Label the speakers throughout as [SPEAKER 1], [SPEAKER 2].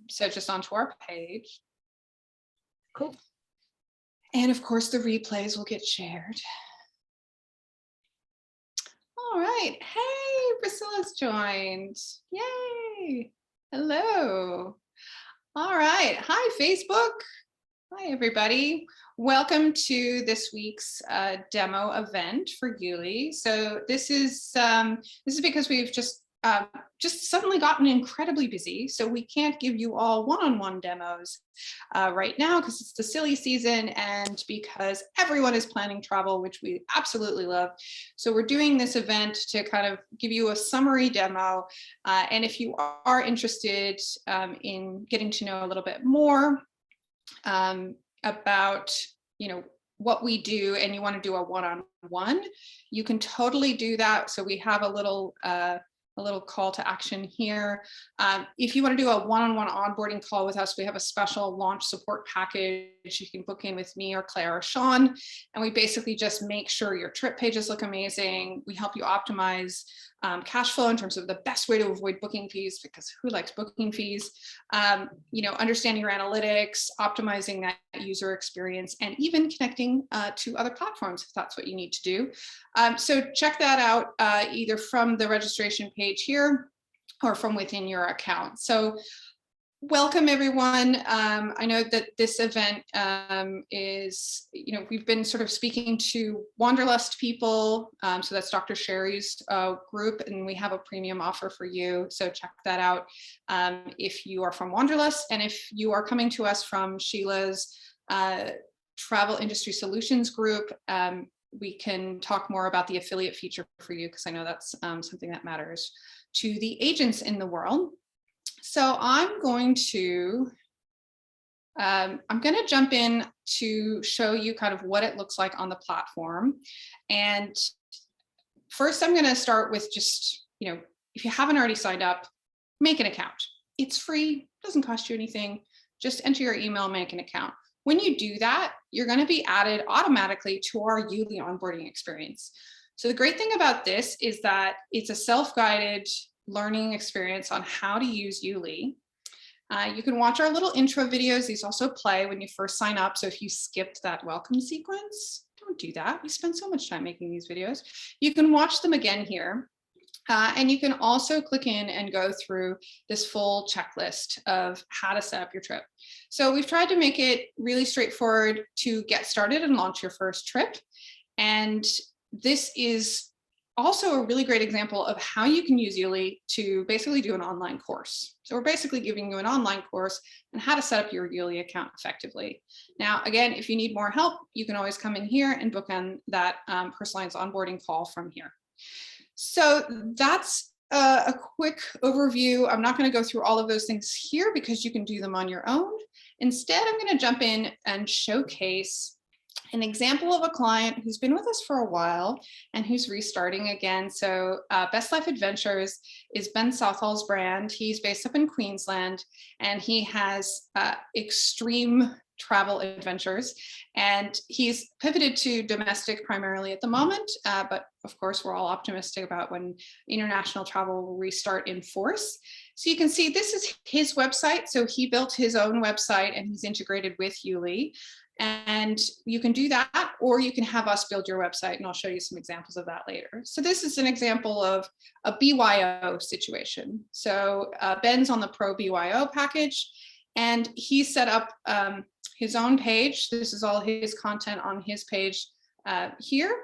[SPEAKER 1] So just onto our page.
[SPEAKER 2] Cool.
[SPEAKER 1] And of course, the replays will get shared. All right. Hey, Priscilla's joined. Yay. Hello. All right. Hi, Facebook. Hi, everybody. Welcome to this week's demo event for YouLi. So this is because we've just suddenly gotten incredibly busy. So we can't give you all one-on-one demos right now because it's the silly season and because everyone is planning travel, which we absolutely love. So we're doing this event to kind of give you a summary demo. And if you are interested in getting to know a little bit more about, what we do and you want to do a one-on-one, you can totally do that. So we have a little call to action here. If you want to do a one-on-one onboarding call with us, we have a special launch support package. You can book in with me or Claire or Sean, and we basically just make sure your trip pages look amazing. We help you optimize cash flow in terms of the best way to avoid booking fees, because who likes booking fees? Understanding your analytics, optimizing that user experience, and even connecting to other platforms if that's what you need to do. So check that out either from the registration page here or from within your account. So welcome, everyone. I know that this event is, we've been sort of speaking to Wanderlust people. So that's Dr. Sherry's group, and we have a premium offer for you. So check that out if you are from Wanderlust, and if you are coming to us from Sheila's Travel Industry Solutions group, we can talk more about the affiliate feature for you, because I know that's something that matters to the agents in the world. So I'm going to jump in to show you kind of what it looks like on the platform. And first, I'm going to start with just, if you haven't already signed up, make an account. It's free, doesn't cost you anything. Just enter your email, make an account. When you do that, you're going to be added automatically to our YouLi onboarding experience. So the great thing about this is that it's a self-guided learning experience on how to use YouLi. You can watch our little intro videos. These also play when you first sign up. So if you skipped that welcome sequence, don't do that. We spend so much time making these videos. You can watch them again here. And you can also click in and go through this full checklist of how to set up your trip. So we've tried to make it really straightforward to get started and launch your first trip. And this is also a really great example of how you can use YouLi to basically do an online course. So we're basically giving you an online course on how to set up your YouLi account effectively. Now, again, if you need more help, you can always come in here and book on that personalized onboarding call from here. So that's a quick overview. I'm not going to go through all of those things here because you can do them on your own. Instead, I'm going to jump in and showcase an example of a client who's been with us for a while and who's restarting again. So Best Life Adventures is Ben Southall's brand. He's based up in Queensland, and he has extreme travel adventures, and he's pivoted to domestic primarily at the moment, but of course we're all optimistic about when international travel will restart in force. So you can see this is his website. So he built his own website and he's integrated with YouLi. And you can do that, or you can have us build your website, and I'll show you some examples of that later. So this is an example of a BYO situation. So Ben's on the Pro BYO package, and he set up his own page. This is all his content on his page here.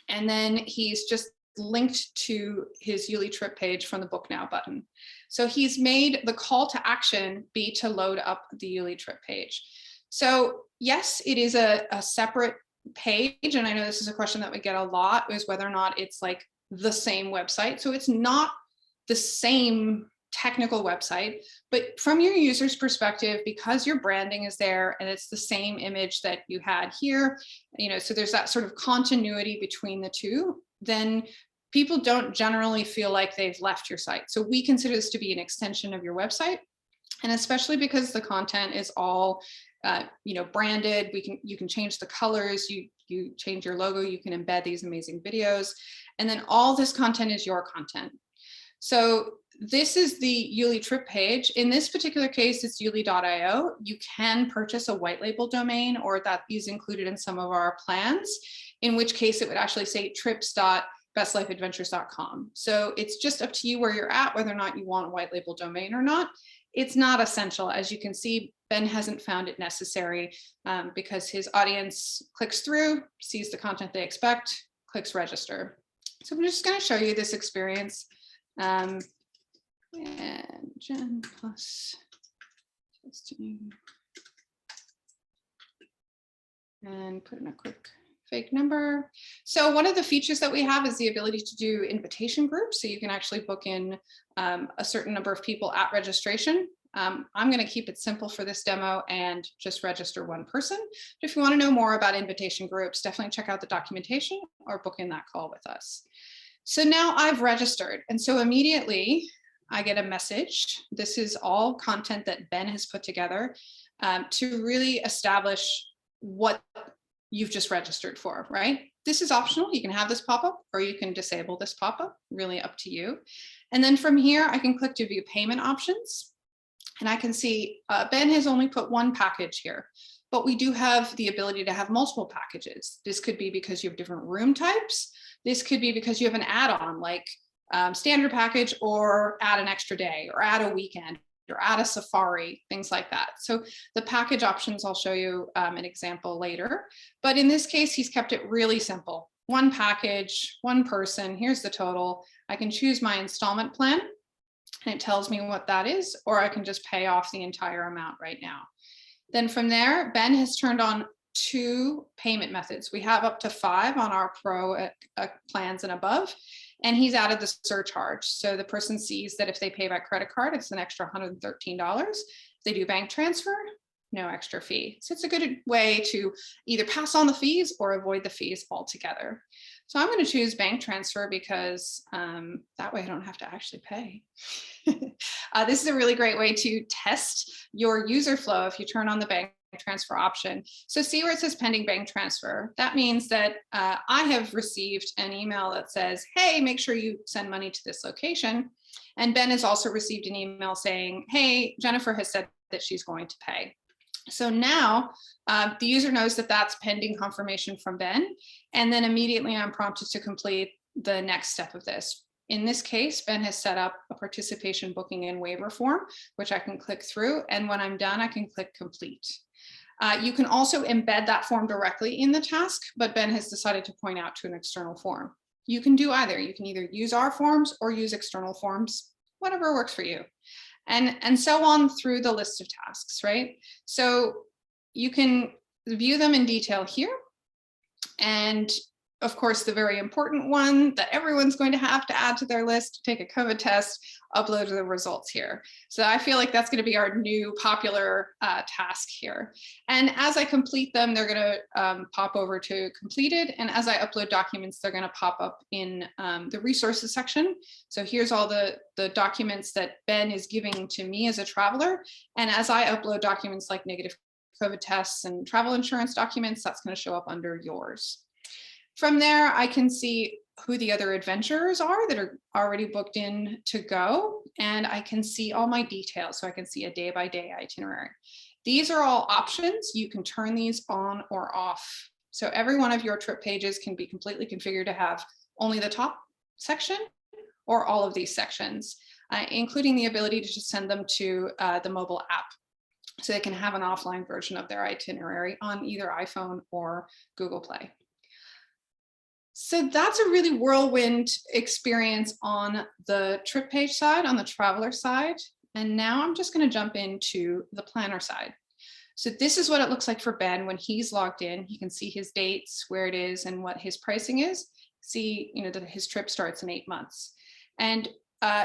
[SPEAKER 1] And then he's just linked to his YouLi trip page from the Book Now button. So he's made the call to action be to load up the YouLi trip page. So yes, it is a separate page. And I know this is a question that we get a lot, is whether or not it's like the same website. So it's not the same technical website, but from your user's perspective, because your branding is there and it's the same image that you had here, so there's that sort of continuity between the two, then people don't generally feel like they've left your site. So we consider this to be an extension of your website. And especially because the content is all branded, you can change the colors, you change your logo, you can embed these amazing videos, and then all this content is your content. So this is the YouLi trip page. In this particular case, it's YouLi.io. You can purchase a white label domain, or that is included in some of our plans, in which case it would actually say trips.bestlifeadventures.com. So it's just up to you where you're at, whether or not you want a white label domain or not. It's not essential. As you can see, Ben hasn't found it necessary because his audience clicks through, sees the content they expect, clicks register. So I'm just going to show you this experience. And Jen plus testing. And put in a quick fake number. So one of the features that we have is the ability to do invitation groups. So you can actually book in a certain number of people at registration. I'm going to keep it simple for this demo and just register one person. But if you want to know more about invitation groups, definitely check out the documentation or book in that call with us. So now I've registered. And so immediately I get a message. This is all content that Ben has put together to really establish what you've just registered for, right? This is optional. You can have this pop up or you can disable this pop up, really up to you. And then from here, I can click to view payment options. And I can see Ben has only put one package here, but we do have the ability to have multiple packages. This could be because you have different room types. This could be because you have an add-on like standard package, or add an extra day, or add a weekend, or add a safari, things like that. So the package options, I'll show you an example later. But in this case, he's kept it really simple. One package, one person, here's the total. I can choose my installment plan, and it tells me what that is, or I can just pay off the entire amount right now. Then from there, Ben has turned on 2 payment methods. We have up to 5 on our pro plans and above, and he's added the surcharge. So the person sees that if they pay by credit card, it's an extra $113. If they do bank transfer, no extra fee. So it's a good way to either pass on the fees or avoid the fees altogether. So I'm going to choose bank transfer because that way I don't have to actually pay. This is a really great way to test your user flow if you turn on the bank transfer option. So see where it says pending bank transfer. That means that I have received an email that says, hey, make sure you send money to this location. And Ben has also received an email saying, hey, Jennifer has said that she's going to pay. So now the user knows that that's pending confirmation from Ben. And then immediately I'm prompted to complete the next step of this. In this case, Ben has set up a participation booking and waiver form, which I can click through. And when I'm done, I can click complete. You can also embed that form directly in the task, but Ben has decided to point out to an external form. You can do either. You can either use our forms or use external forms, whatever works for you. And so on through the list of tasks, right? So you can view them in detail here. And of course, the very important one that everyone's going to have to add to their list, take a COVID test, upload the results here. So I feel like that's going to be our new popular task here. And as I complete them, they're going to pop over to completed. And as I upload documents, they're going to pop up in the resources section. So here's all the documents that Ben is giving to me as a traveler. And as I upload documents like negative COVID tests and travel insurance documents, that's going to show up under yours. From there, I can see who the other adventurers are that are already booked in to go, and I can see all my details. So I can see a day-by-day itinerary. These are all options. You can turn these on or off. So every one of your trip pages can be completely configured to have only the top section or all of these sections, including the ability to just send them to the mobile app. So they can have an offline version of their itinerary on either iPhone or Google Play. So that's a really whirlwind experience on the trip page side, on the traveler side. And now I'm just going to jump into the planner side. So this is what it looks like for Ben when he's logged in. He can see his dates, where it is, and what his pricing is. See, that his trip starts in 8 months. And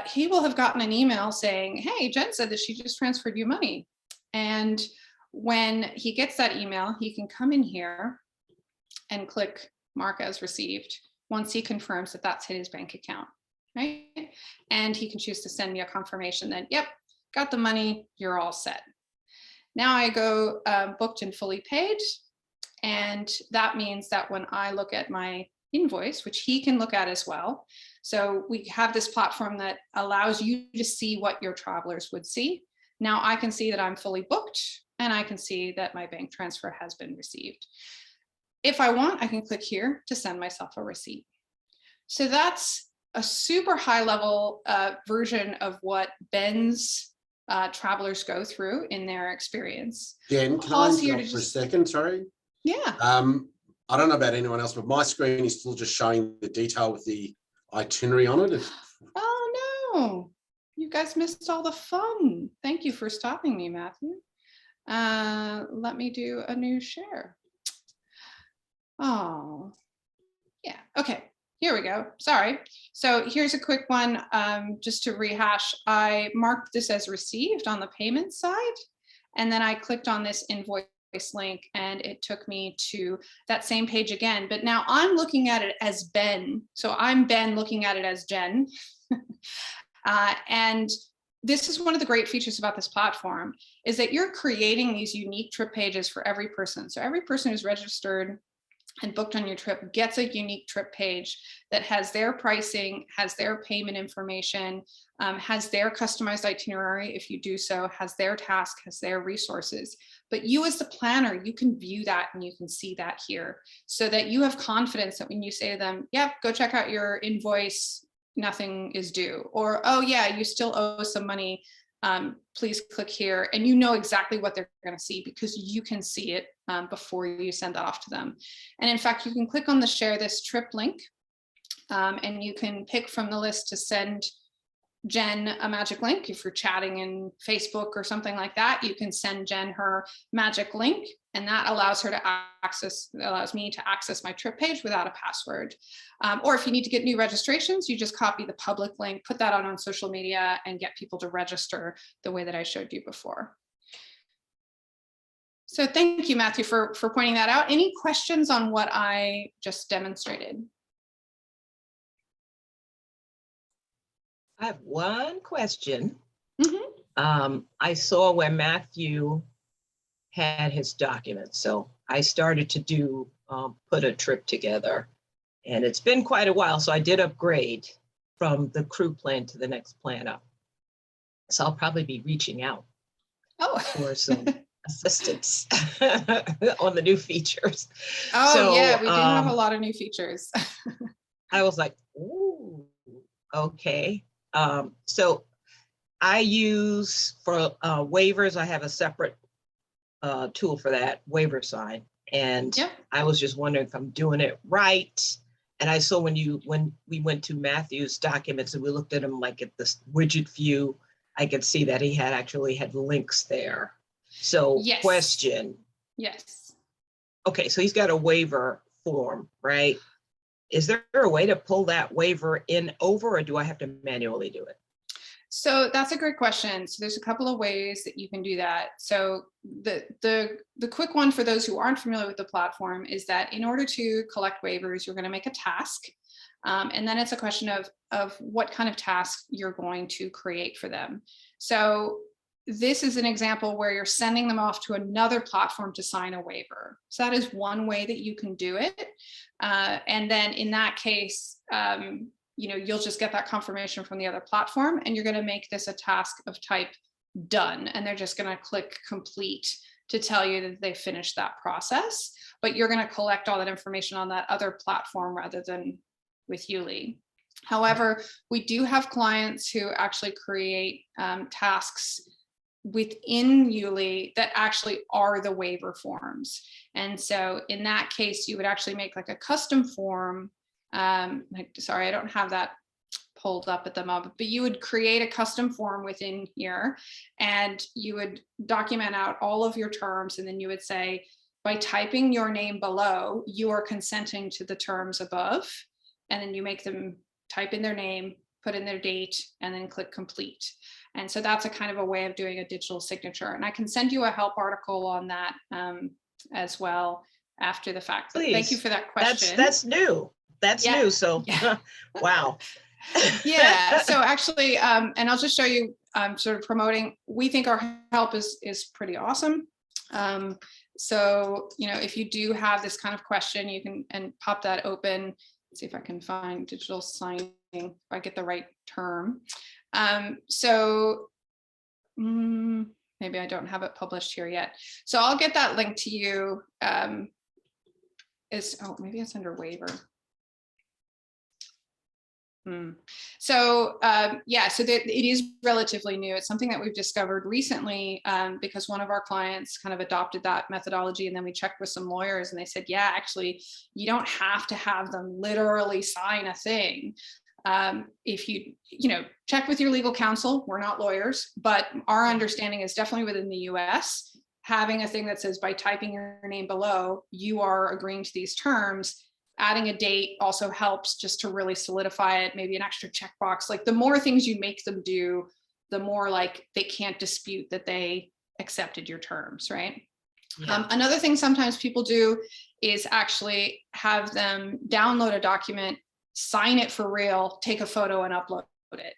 [SPEAKER 1] he will have gotten an email saying, hey, Jen said that she just transferred you money. And when he gets that email, he can come in here and click mark as received once he confirms that that's his bank account, right? And he can choose to send me a confirmation that, yep, got the money, you're all set. Now I go booked and fully paid. And that means that when I look at my invoice, which he can look at as well. So we have this platform that allows you to see what your travelers would see. Now I can see that I'm fully booked, and I can see that my bank transfer has been received. If I want, I can click here to send myself a receipt. So that's a super high level version of what Ben's travelers go through in their experience.
[SPEAKER 3] Jen, can I interrupt for a second? Sorry.
[SPEAKER 1] Yeah.
[SPEAKER 3] I don't know about anyone else, but my screen is still just showing the detail with the itinerary on it.
[SPEAKER 1] Oh no, you guys missed all the fun. Thank you for stopping me, Matthew. Let me do a new share. Oh, yeah, okay, here we go. Sorry. So here's a quick one, just to rehash. I marked this as received on the payment side, and then I clicked on this invoice link and it took me to that same page again, but now I'm looking at it as Ben. So I'm Ben looking at it as Jen. And this is one of the great features about this platform, is that you're creating these unique trip pages for every person. So every person who's registered and booked on your trip gets a unique trip page that has their pricing, has their payment information, has their customized itinerary, if you do so, has their task, has their resources. But you as the planner, you can view that and you can see that here, so that you have confidence that when you say to them, yep, go check out your invoice, nothing is due, or, oh yeah, you still owe some money, please click here, and you know exactly what they're going to see because you can see it before you send that off to them. And in fact, you can click on the share this trip link, and you can pick from the list to send Jen a magic link. If you're chatting in Facebook or something like that, you can send Jen her magic link, and that allows her to allows me to access my trip page without a password. Or if you need to get new registrations, you just copy the public link, put that on social media, and get people to register the way that I showed you before. So thank you, Matthew, for pointing that out. Any questions on what I just demonstrated?
[SPEAKER 2] I have one question.
[SPEAKER 1] Mm-hmm.
[SPEAKER 2] I saw where Matthew had his documents. So I started to do, put a trip together, and it's been quite a while. So I did upgrade from the crew plan to the next plan up. So I'll probably be reaching out for some assistance on the new features.
[SPEAKER 1] Oh,
[SPEAKER 2] so,
[SPEAKER 1] yeah, we do have a lot of new features.
[SPEAKER 2] I was like, ooh, okay. So I use for waivers, I have a separate tool for that, waiver sign. And
[SPEAKER 1] Yep.
[SPEAKER 2] I was just wondering if I'm doing it right. And I saw when we went to Matthew's documents and we looked at them like at this widget view, I could see that he had actually had links there. So
[SPEAKER 1] Yes.
[SPEAKER 2] Question.
[SPEAKER 1] Yes.
[SPEAKER 2] Okay, so he's got a waiver form, right? Is there a way to pull that waiver in over, or do I have to manually do it?
[SPEAKER 1] So that's a great question. So there's a couple of ways that you can do that. So the quick one for those who aren't familiar with the platform is that in order to collect waivers, you're going to make a task. And then it's a question of what kind of task you're going to create for them. So this is an example where you're sending them off to another platform to sign a waiver. So that is one way that you can do it. And then in that case, you'll just get that confirmation from the other platform, and you're going to make this a task of type done. And they're just going to click complete to tell you that they finished that process. But you're going to collect all that information on that other platform rather than with YouLi. However, we do have clients who actually create tasks within YouLi that actually are the waiver forms. And so in that case, you would actually make like a custom form. Sorry, I don't have that pulled up at the moment, but you would create a custom form within here, and you would document out all of your terms. And then you would say, by typing your name below, you are consenting to the terms above. And then you make them type in their name, put in their date, and then click complete. And so that's a kind of a way of doing a digital signature. And I can send you a help article on that as well after the fact. But thank you for that question.
[SPEAKER 2] That's new. That's new. So, wow.
[SPEAKER 1] Yeah. So actually, and I'll just show you, sort of promoting, we think our help is pretty awesome. So, if you do have this kind of question, you can pop that open. Let's see if I can find digital signing if I get the right term. So maybe I don't have it published here yet. So I'll get that link to you. Maybe it's under waiver. So so it is relatively new. It's something that we've discovered recently because one of our clients kind of adopted that methodology, and then we checked with some lawyers and they said, yeah, actually, you don't have to have them literally sign a thing. If you check with your legal counsel, we're not lawyers, but our understanding is definitely within the US, having a thing that says by typing your name below, you are agreeing to these terms. Adding a date also helps just to really solidify it, maybe an extra checkbox. Like the more things you make them do, the more like they can't dispute that they accepted your terms, right? Yeah. Another thing sometimes people do is actually have them download a document, sign it for real, take a photo and upload it.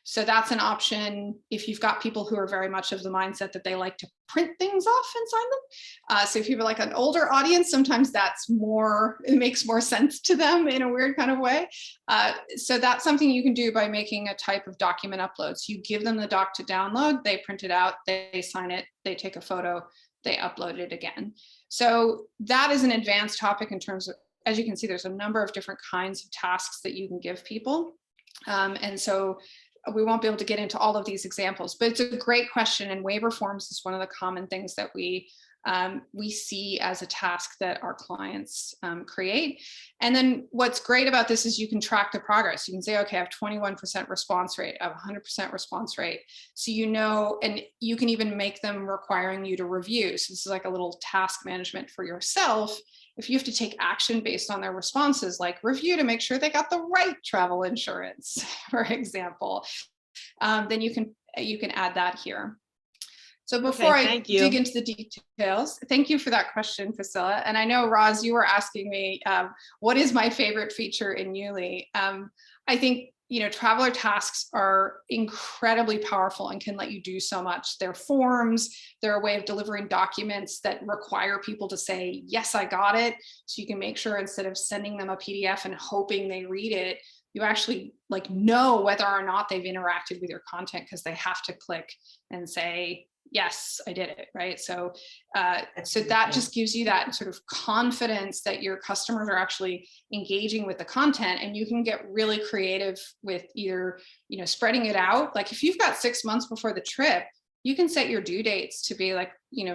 [SPEAKER 1] So that's an option if you've got people who are very much of the mindset that they like to print things off and sign them. So if you have like an older audience, sometimes it makes more sense to them in a weird kind of way. So that's something you can do by making a type of document upload. So you give them the doc to download, they print it out, they sign it, they take a photo, they upload it again. So that is an advanced topic in terms of, as you can see, there's a number of different kinds of tasks that you can give people. And so we won't be able to get into all of these examples, but it's a great question. And waiver forms is one of the common things that we see as a task that our clients create. And then what's great about this is you can track the progress. You can say, okay, I have 21% response rate, I have 100% response rate. So and you can even make them requiring you to review. So this is like a little task management for yourself. If you have to take action based on their responses, like review to make sure they got the right travel insurance, for example, then you can add that here. So before I dig into the details, thank you for that question, Priscilla. And I know, Roz, you were asking me, what is my favorite feature in YouLi? I think, traveler tasks are incredibly powerful and can let you do so much. They're forms, they're a way of delivering documents that require people to say, yes, I got it. So you can make sure instead of sending them a PDF and hoping they read it, you actually know whether or not they've interacted with your content because they have to click and say, yes, I did it, right? So that just gives you that sort of confidence that your customers are actually engaging with the content, and you can get really creative with either, spreading it out. Like if you've got 6 months before the trip, you can set your due dates to be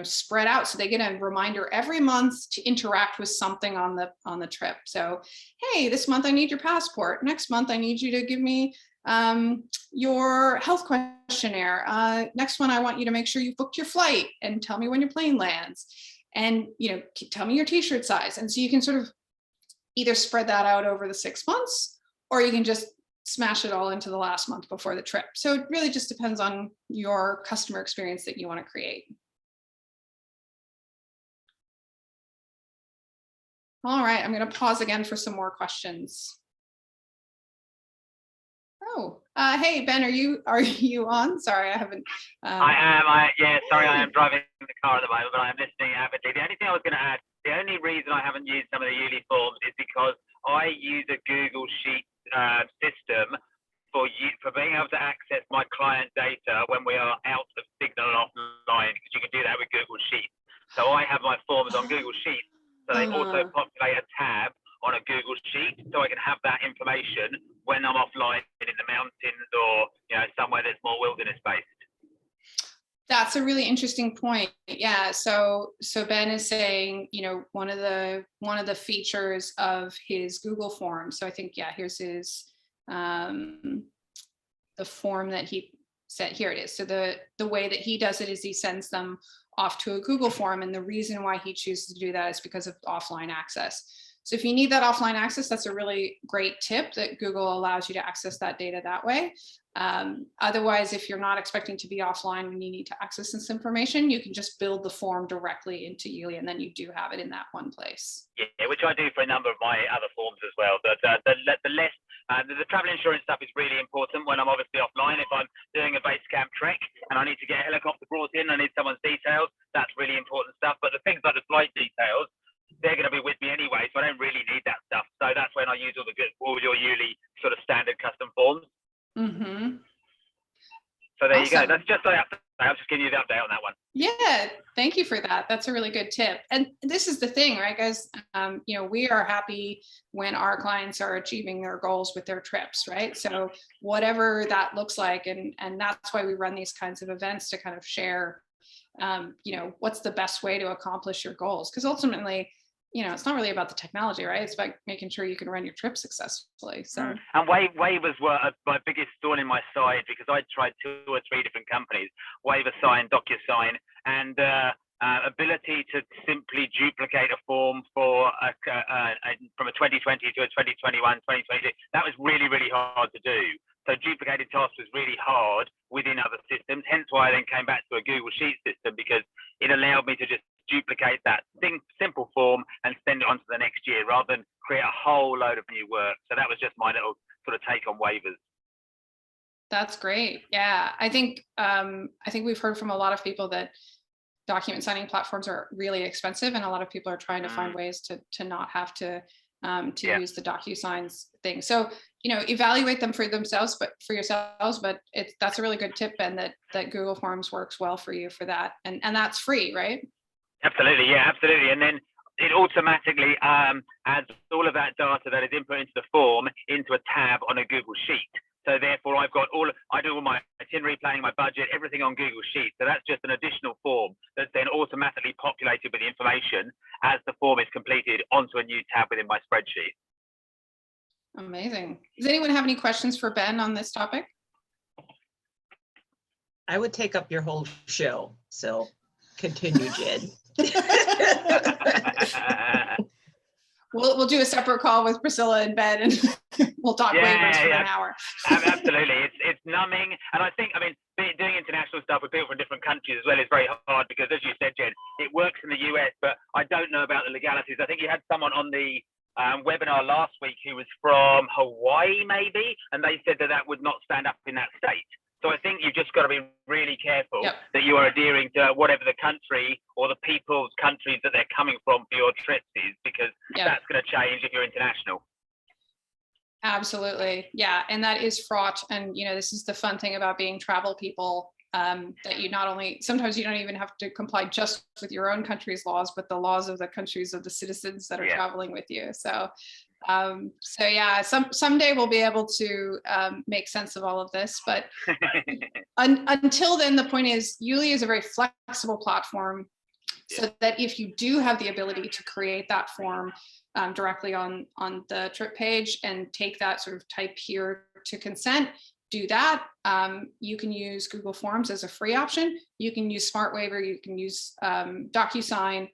[SPEAKER 1] spread out so they get a reminder every month to interact with something on the trip. So, hey, this month I need your passport. Next month I need you to give me your health questionnaire. Next one, I want you to make sure you've booked your flight and tell me when your plane lands, and tell me your t-shirt size. And so you can sort of either spread that out over the 6 months, or you can just smash it all into the last month before the trip. So it really just depends on your customer experience that you want to create. All right, I'm going to pause again for some more questions. Oh, hey Ben, are you on? Sorry, I haven't.
[SPEAKER 4] I am. Sorry, I am driving the car at the moment, but I'm listening avidly. The only thing I was going to add, the only reason I haven't used some of the YouLi forms is because I use a Google Sheet system for being able to access my client data when we are out of signal and offline, because you can do that with Google Sheets. So I have my forms on Google Sheets, so they also populate a tab on a Google Sheet, so I can have that information when I'm offline in the mountains or somewhere that's more wilderness based.
[SPEAKER 1] That's a really interesting point. Yeah. So Ben is saying, one of the features of his Google form. So I think, here's his the form that he set. Here it is. So the way that he does it is he sends them off to a Google form, and the reason why he chooses to do that is because of offline access. So if you need that offline access, that's a really great tip that Google allows you to access that data that way. Otherwise, if you're not expecting to be offline when you need to access this information, you can just build the form directly into YouLi, and then you do have it in that one place.
[SPEAKER 4] Yeah, which I do for a number of my other forms as well. The travel insurance stuff is really important when I'm obviously offline. If I'm doing a base camp trek and I need to get a helicopter brought in, I need someone's details, that's really important stuff. But the things like the flight details, they're going to be with me anyway, so I don't really need that stuff. So that's when I use all your YouLi sort of standard custom you
[SPEAKER 1] Awesome.
[SPEAKER 4] go. That's just I was just giving you the update on that one.
[SPEAKER 1] Yeah, thank you for that. That's a really good tip. And this is the thing, right, guys? You know, we are happy when our clients are achieving their goals with their trips, right? So whatever that looks like, and that's why we run these kinds of events to kind of share, you know, what's the best way to accomplish your goals? Because ultimately, you know, it's not really about the technology, right? It's about making sure you can run your trip successfully. So.
[SPEAKER 4] And waivers were my biggest thorn in my side because I tried 2 or 3 different companies, WaiverSign, DocuSign, and ability to simply duplicate a form for from a 2020 to a 2021, 2022. That was really, really hard to do. So duplicated tasks was really hard within other systems. Hence why I then came back to a Google Sheet system, because it allowed me to just duplicate that simple form and send it on to the next year rather than create a whole load of new work. So that was just my little sort of take on waivers.
[SPEAKER 1] That's great. Yeah, I think we've heard from a lot of people that document signing platforms are really expensive, and a lot of people are trying to find ways to not have to use the DocuSigns thing. So, you know, evaluate them for themselves, but for yourselves. But that's a really good tip, and that Google Forms works well for you for that, and that's free, right?
[SPEAKER 4] Absolutely, yeah, absolutely. And then it automatically adds all of that data that is input into the form into a tab on a Google Sheet. So therefore, I do all my itinerary planning, my budget, everything on Google Sheets. So that's just an additional form that's then automatically populated with the information as the form is completed onto a new tab within my spreadsheet.
[SPEAKER 1] Amazing. Does anyone have any questions for Ben on this topic?
[SPEAKER 2] I would take up your whole show. So continue, Jed.
[SPEAKER 1] We'll do a separate call with Priscilla and Ben, and we'll talk waivers for an hour.
[SPEAKER 4] Absolutely, it's numbing, and I think, doing international stuff with people from different countries as well is very hard because, as you said, Jen, it works in the US, but I don't know about the legalities. I think you had someone on the webinar last week who was from Hawaii, maybe, and they said that would not stand up in that state. So I think you've just got to be really careful that you are adhering to whatever the country or the people's countries that they're coming from for your trips is, because that's going to change if you're international.
[SPEAKER 1] Absolutely. Yeah. And that is fraught. And, you know, this is the fun thing about being travel people, that you not only, sometimes you don't even have to comply just with your own country's laws, but the laws of the countries of the citizens that are traveling with you. So, yeah, someday we'll be able to make sense of all of this, but until then, the point is YouLi is a very flexible platform, so that if you do have the ability to create that form directly on the trip page and take that sort of type here to consent, do that. You can use Google Forms as a free option. You can use Smart Waiver. You can use DocuSign,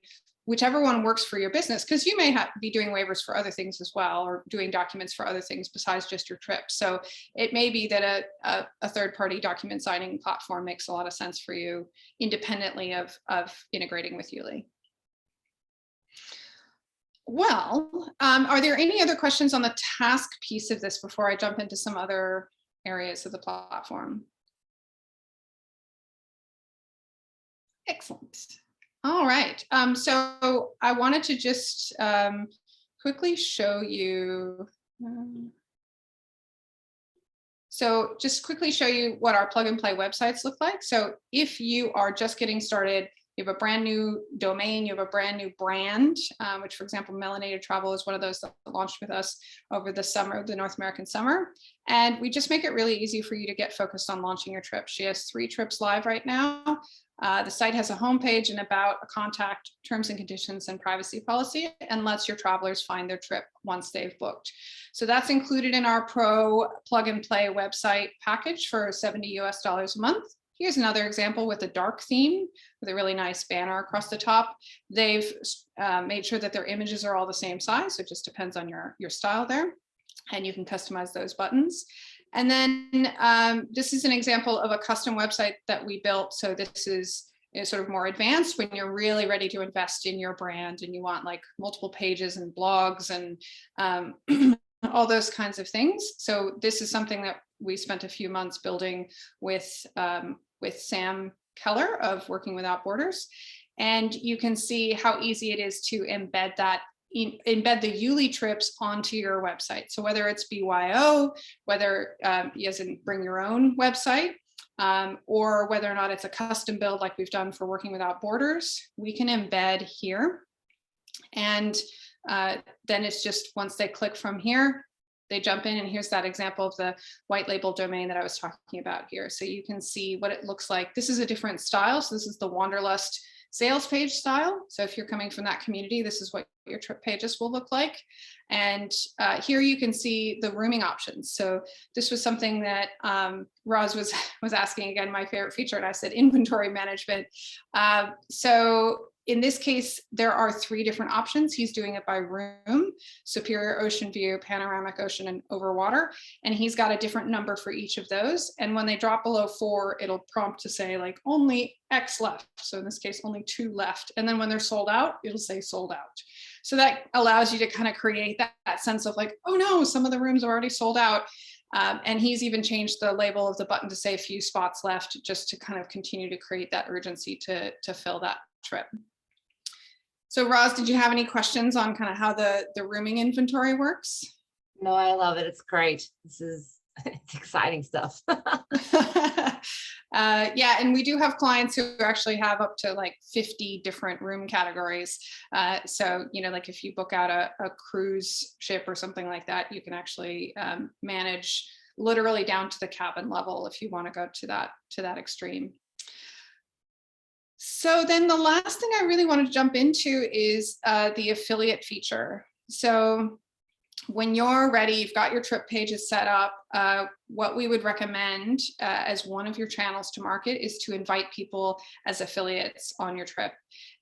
[SPEAKER 1] whichever one works for your business, because you may be doing waivers for other things as well, or doing documents for other things besides just your trip. So it may be that a third-party document signing platform makes a lot of sense for you, independently of integrating with YouLi. Well, are there any other questions on the task piece of this before I jump into some other areas of the platform? Excellent. All right. So I wanted to just quickly show you. Just quickly show you what our plug and play websites look like. So if you are just getting started, you have a brand new domain, you have a brand new brand, which, for example, Melanated Travel is one of those that launched with us over the summer, the North American summer. And we just make it really easy for you to get focused on launching your trip. She has 3 trips live right now. The site has a homepage and about, a contact, terms and conditions, and privacy policy, and lets your travelers find their trip once they've booked. So that's included in our Pro Plug and Play website package for $70 US a month. Here's another example with a dark theme with a really nice banner across the top. They've made sure that their images are all the same size, so it just depends on your style there, and you can customize those buttons. And then this is an example of a custom website that we built. So this is sort of more advanced when you're really ready to invest in your brand and you want like multiple pages and blogs and all those kinds of things. So this is something that we spent a few months building with Sam Keller of Working Without Borders. And you can see how easy it is to embed the YouLi trips onto your website. So whether it's BYO, whether you as in bring your own website, or whether or not it's a custom build like we've done for Working Without Borders, we can embed here. And then it's just once they click from here, they jump in, and here's that example of the white label domain that I was talking about here. So you can see what it looks like. This is a different style. So this is the Wanderlust sales page style. So if you're coming from that community, this is what your trip pages will look like. And here you can see the rooming options. So this was something that Roz was asking, again, my favorite feature, and I said inventory management. So in this case, there are 3 different options. He's doing it by room: superior ocean view, panoramic ocean, and overwater. And he's got a different number for each of those. And when they drop below 4, it'll prompt to say like only X left. So in this case, only 2 left. And then when they're sold out, it'll say sold out. So that allows you to kind of create that sense of like, oh no, some of the rooms are already sold out. And he's even changed the label of the button to say few spots left, just to kind of continue to create that urgency to fill that trip. So Roz, did you have any questions on kind of how the rooming inventory works?
[SPEAKER 5] No, I love it. It's great. It's exciting stuff.
[SPEAKER 1] Yeah, and we do have clients who actually have up to like 50 different room categories. So, you know, like if you book out a cruise ship or something like that, you can actually manage literally down to the cabin level if you want to go to that extreme. So then the last thing I really want to jump into is the affiliate feature. So when you're ready, you've got your trip pages set up, what we would recommend as one of your channels to market is to invite people as affiliates on your trip.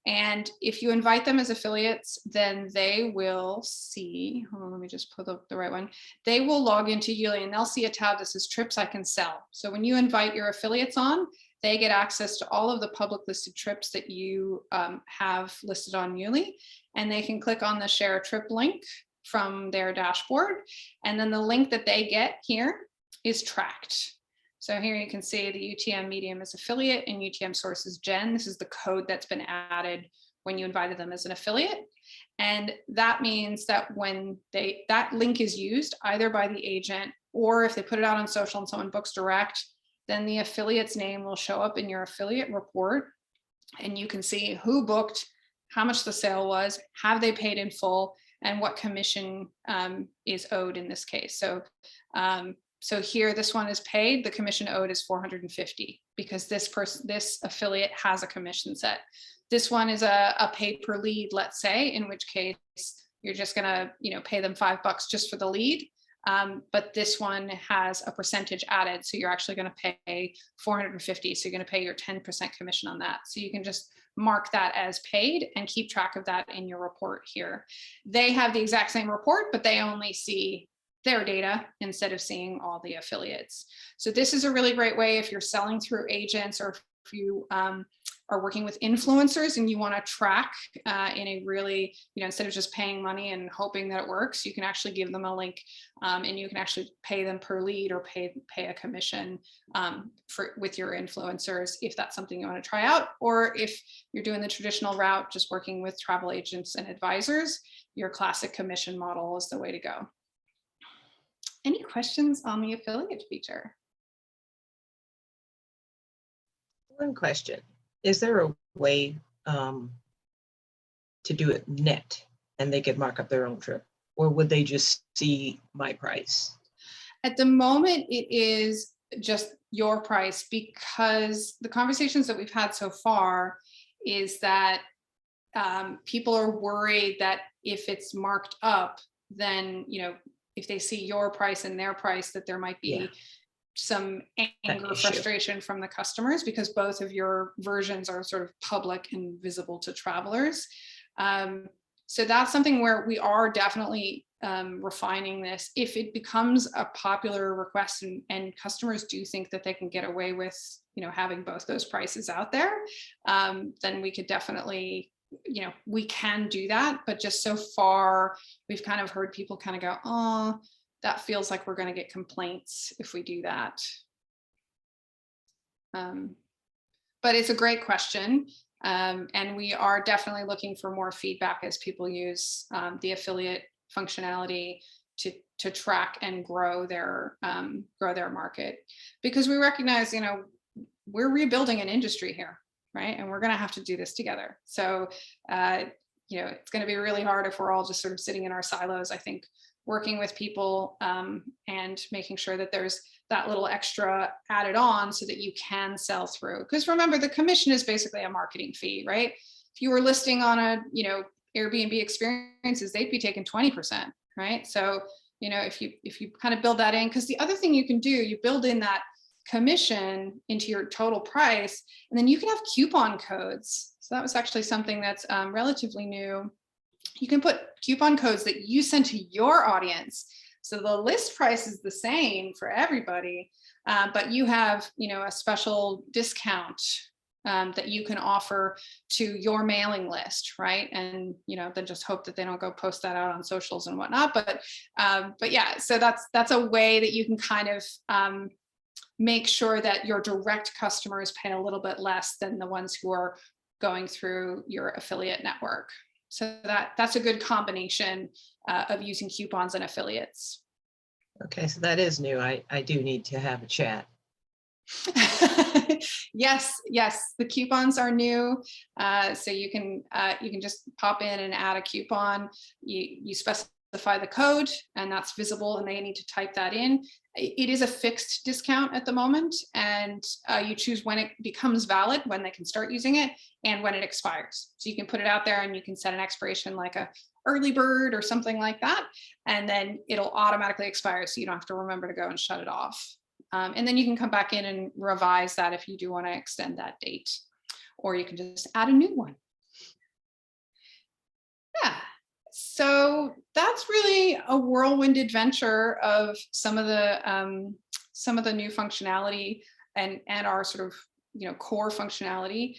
[SPEAKER 1] And if you invite them as affiliates, then they will see, hold on, let me just put the right one. They will log into YouLi and they'll see a tab that says trips I can sell. So when you invite your affiliates on, they get access to all of the public listed trips that you have listed on YouLi, and they can click on the share a trip link from their dashboard. And then the link that they get here is tracked. So here you can see the UTM medium is affiliate and UTM source is Jen. This is the code that's been added when you invited them as an affiliate. And that means that when that link is used either by the agent, or if they put it out on social and someone books direct, then the affiliate's name will show up in your affiliate report, and you can see who booked, how much the sale was, have they paid in full, and what commission is owed in this case. So, so here, this one is paid. The commission owed is $450 because this affiliate has a commission set. This one is a pay per lead, let's say, in which case you're just gonna, pay them $5 just for the lead. But this one has a percentage added. So you're actually going to pay $450. So you're going to pay your 10% commission on that. So you can just mark that as paid and keep track of that in your report here. They have the exact same report, but they only see their data instead of seeing all the affiliates. So this is a really great way if you're selling through agents, or if you are working with influencers and you want to track in a really, instead of just paying money and hoping that it works, you can actually give them a link and you can actually pay them per lead or pay a commission with your influencers if that's something you want to try out. Or if you're doing the traditional route, just working with travel agents and advisors, your classic commission model is the way to go. Any questions on the affiliate feature?
[SPEAKER 2] One question. Is there a way to do it net and they could mark up their own trip? Or would they just see my price?
[SPEAKER 1] At the moment, it is just your price, because the conversations that we've had so far is that people are worried that if it's marked up, then, if they see your price and their price, that there might be some anger, frustration from the customers, because both of your versions are sort of public and visible to travelers. So that's something where we are definitely refining this. If it becomes a popular request and customers do think that they can get away with, having both those prices out there, then we could definitely, we can do that. But just so far, we've kind of heard people kind of go, oh, that feels like we're going to get complaints if we do that. But it's a great question. And we are definitely looking for more feedback as people use the affiliate functionality to track and grow their market, because we recognize, we're rebuilding an industry here, right? And we're going to have to do this together. So, it's going to be really hard if we're all just sort of sitting in our silos. I think working with people and making sure that there's that little extra added on so that you can sell through. Because remember, the commission is basically a marketing fee, right? If you were listing on a, Airbnb experiences, they'd be taking 20%, right? So, if you kind of build that in, because the other thing you can do, you build in that commission into your total price, and then you can have coupon codes. So that was actually something that's relatively new. You can put coupon codes that you send to your audience. So the list price is the same for everybody, but you have, a special discount that you can offer to your mailing list, right? And then just hope that they don't go post that out on socials and whatnot. But yeah, so that's a way that you can kind of make sure that your direct customers pay a little bit less than the ones who are going through your affiliate network. So that's a good combination of using coupons and affiliates.
[SPEAKER 2] Okay, so that is new. I do need to have a chat.
[SPEAKER 1] Yes, the coupons are new. So you can just pop in and add a coupon. You specify the code, and that's visible, and they need to type that in. It is a fixed discount at the moment, and you choose when it becomes valid, when they can start using it, and when it expires. So you can put it out there, and you can set an expiration like a early bird or something like that, and then it'll automatically expire, so you don't have to remember to go and shut it off. And then you can come back in and revise that if you do want to extend that date, or you can just add a new one. Yeah, so that's really a whirlwind adventure of some of the new functionality and our sort of core functionality.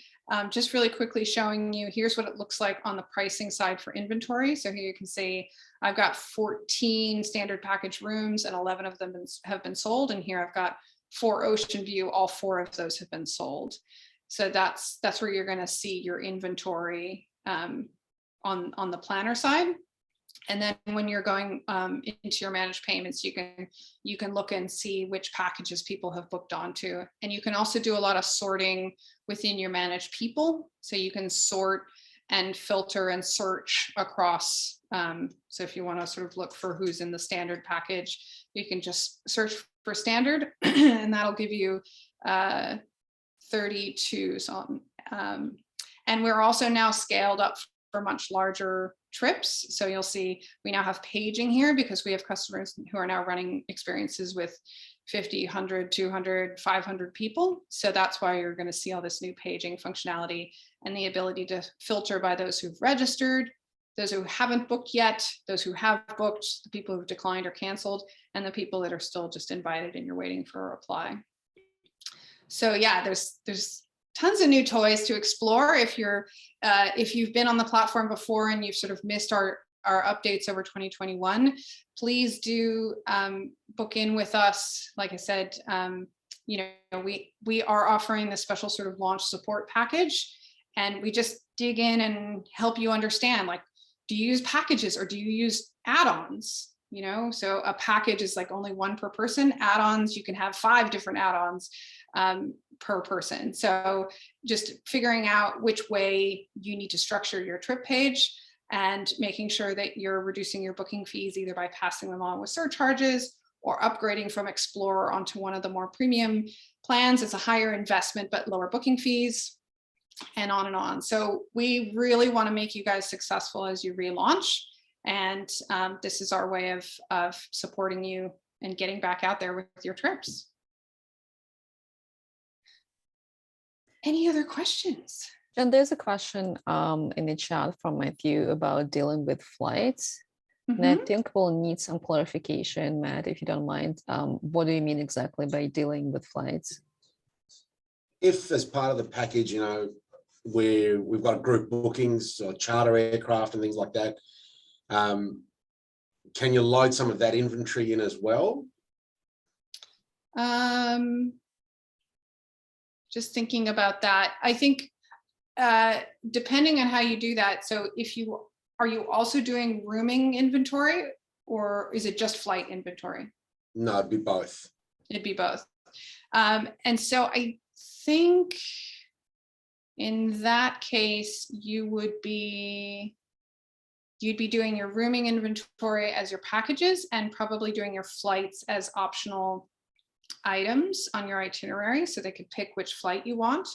[SPEAKER 1] Just really quickly showing you, here's what it looks like on the pricing side for inventory. So here you can see I've got 14 standard package rooms, and 11 of them have been sold. And here I've got 4 Ocean View, all 4 of those have been sold. So that's where you're going to see your inventory on the planner side. And then when you're going into your managed payments, you can look and see which packages people have booked onto. And you can also do a lot of sorting within your managed people. So you can sort and filter and search across. So if you want to sort of look for who's in the standard package, you can just search for standard, and that'll give you 32. So, and we're also now scaled up for much larger trips. So you'll see we now have paging here because we have customers who are now running experiences with 50, 100, 200, 500 people. So that's why you're going to see all this new paging functionality and the ability to filter by those who've registered, those who haven't booked yet, those who have booked, the people who've declined or canceled, and the people that are still just invited and you're waiting for a reply. So yeah, there's tons of new toys to explore. If you've been on the platform before and you've sort of missed our updates over 2021, please do book in with us. Like I said, we are offering this special sort of launch support package, and we just dig in and help you understand, like, do you use packages or do you use add-ons? So a package is like only one per person. Add-ons, you can have 5 different add-ons per person. So just figuring out which way you need to structure your trip page and making sure that you're reducing your booking fees either by passing them on with surcharges or upgrading from Explorer onto one of the more premium plans. It's a higher investment but lower booking fees, and on and on. So we really want to make you guys successful as you relaunch, and this is our way of supporting you and getting back out there with your trips. Any other questions?
[SPEAKER 6] Jen, there's a question in the chat from Matthew about dealing with flights. And I think we'll need some clarification, Matt, if you don't mind. What do you mean exactly by dealing with flights?
[SPEAKER 3] If as part of the package, we've got group bookings or charter aircraft and things like that, can you load some of that inventory in as well?
[SPEAKER 1] Just thinking about that. I think depending on how you do that. So are you also doing rooming inventory, or is it just flight inventory?
[SPEAKER 3] No, it'd be both.
[SPEAKER 1] It'd be both. And so I think in that case, you'd be doing your rooming inventory as your packages and probably doing your flights as optional items on your itinerary, so they could pick which flight you want.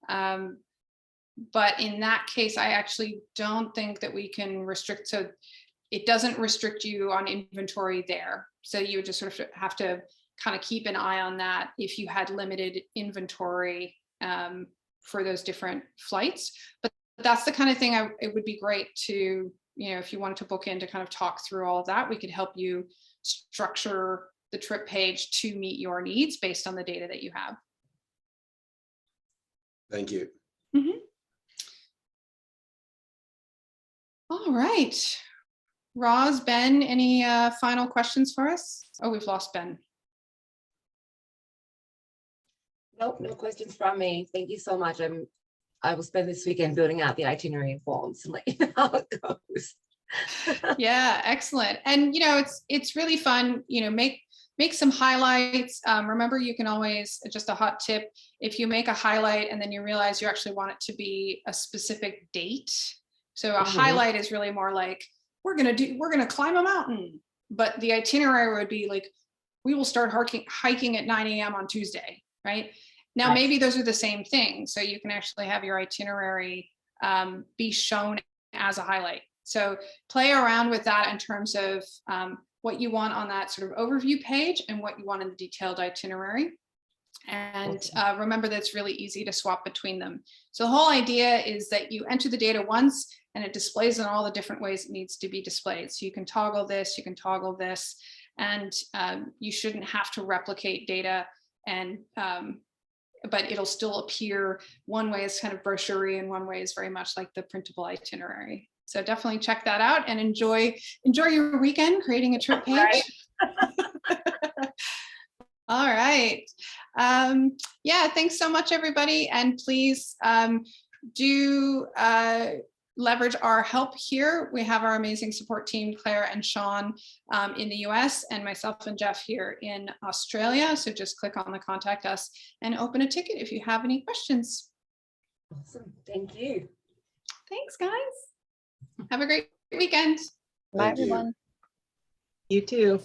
[SPEAKER 1] But in that case, I actually don't think that we can restrict, so it doesn't restrict you on inventory there. So you would just sort of have to kind of keep an eye on that if you had limited inventory for those different flights. But that's the kind of thing it would be great to, if you wanted to book in to kind of talk through all of that, we could help you structure the trip page to meet your needs based on the data that you have.
[SPEAKER 3] Thank you.
[SPEAKER 1] Mm-hmm. All right. Roz, Ben, any final questions for us? Oh, we've lost Ben.
[SPEAKER 5] Nope, no questions from me. Thank you so much. I will spend this weekend building out the itinerary forms and let you know how it goes.
[SPEAKER 1] Yeah, excellent. And it's really fun. Make some highlights. Remember, you can always, just a hot tip, if you make a highlight and then you realize you actually want it to be a specific date. So a highlight is really more like, we're gonna climb a mountain, but the itinerary would be like, we will start hiking at 9 a.m. on Tuesday, right? Now,
[SPEAKER 5] Right.
[SPEAKER 1] maybe those are the same thing. So you can actually have your itinerary be shown as a highlight. So play around with that in terms of what you want on that sort of overview page and what you want in the detailed itinerary. And remember that it's really easy to swap between them. So the whole idea is that you enter the data once and it displays in all the different ways it needs to be displayed. So you can toggle this, you can toggle this, and you shouldn't have to replicate data, and but it'll still appear one way is kind of brochure and one way is very much like the printable itinerary. So definitely check that out and enjoy your weekend creating a trip page.
[SPEAKER 5] Right.
[SPEAKER 1] All right. Yeah, thanks so much, everybody. And please do leverage our help here. We have our amazing support team, Claire and Sean in the US, and myself and Jeff here in Australia. So just click on the contact us and open a ticket if you have any questions.
[SPEAKER 5] Awesome. Thank you.
[SPEAKER 1] Thanks, guys. Have a great weekend.
[SPEAKER 6] Bye,
[SPEAKER 3] Thank you.
[SPEAKER 6] everyone.
[SPEAKER 2] You too.